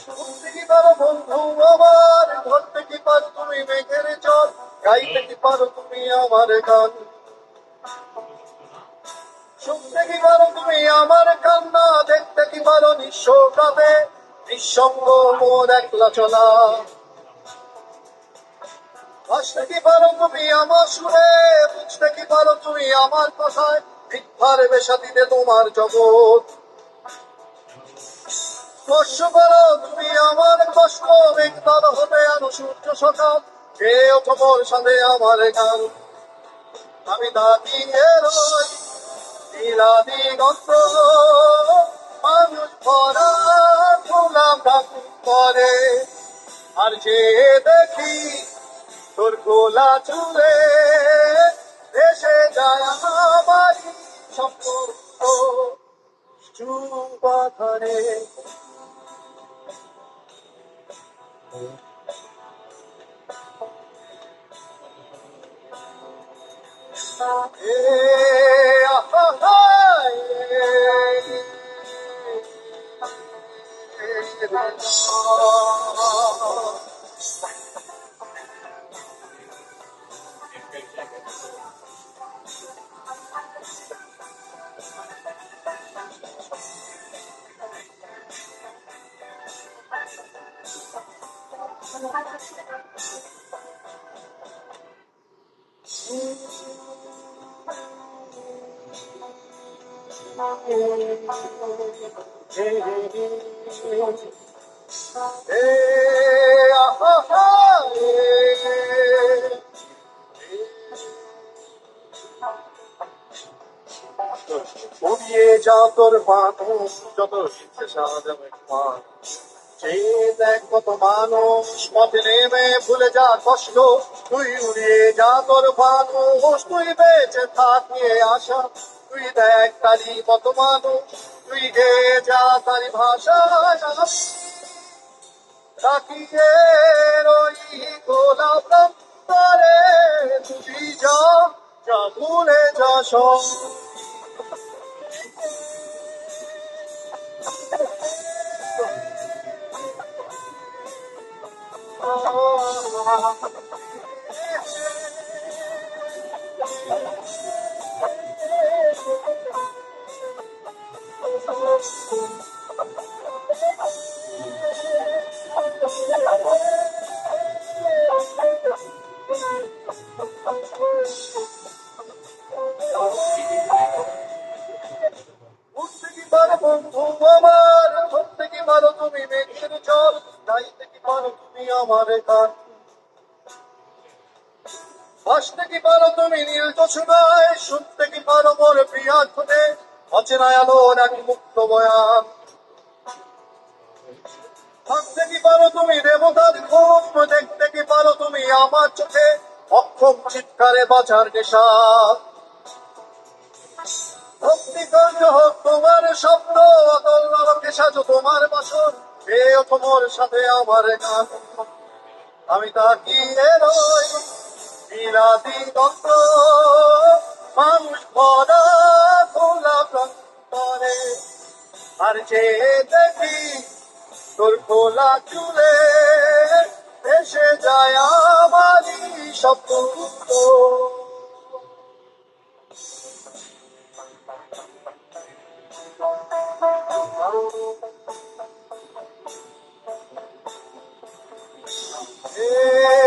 শুনতে কি পারো বন্ধু আমার, ধরতে কি পারো তুমি মেঘের জল, গাইতে কি পারো তুমি আমার গান, শুনতে কি পারো তুমি আমার কান্না, দেখতে কি পারো নিঃস্ব কাঁদে নিঃসঙ্গ মোর একলা চলা, হাসতে কি পারো তুমি আমার সুরে, বুঝতে কি পারো তুমি আমার কথায়, মিথ্যার বেশা দিতে তোমার জগৎ, স্পর্শ করো তুমি আমার কষ্ট, মেঘতাল হতে আনো সূর্য সকাল, কে ওঠোর সাথে আমার গান, আমি দাঁড়িয়ে রই নীলা দিগন্ত, মানুষ ভরা গোলাপ ঠাকুর করে, আর যে দেখি তোর গোলা চুলে দেশে যায় আমারই সম্পর্ক চুপাধারে। উড়িয়ে যা তোর মানুষ যত শিখতে সাজাবে মান, যে দেখ কত মানুষ পথে নেমে ভুলে যা কষ্ট, তুই উড়িয়ে যা তোর মানুষ, তুই বেঁচে থাকিয়ে আসা, তুই দেখ তারি কত মানুষ, তুই গে যা তারি ভাষায় তাকিয়ে রই গোলাপ রাস্তারে, তুই যা যা ভুলে যা সব। বুঝতে কি পারো বন্ধু আমার, ধরতে কি পারো তুমি মেঘের জল, গাইতে কি পারো তুমি আমার গান, হাসতে কি পারো তুমি নীল জোছনায়, শুনতে কি পারো মোর প্রিয়া খুদে অচেনা আলোর এক মুক্ত বয়ান, থাকতে কি পারো তুমি দেবতার ঘুম, দেখতে কি পারো তুমি আমার চোখে অক্ষম চিৎকারে বাঁচার নেশা, ভক্তিকার্য হোক তোমার শব্দ, অতল নরকে সাজো তোমার বাসন, এ তোমার সাথে আমার গান, আমি তাকিয়ে রই নীলা দিগন্ত, মানুষ ভরা খোলা প্রান্তরে, আর যে দেখি তোর খোলা চুলে এসে যায় আমারই শব্দ। Hey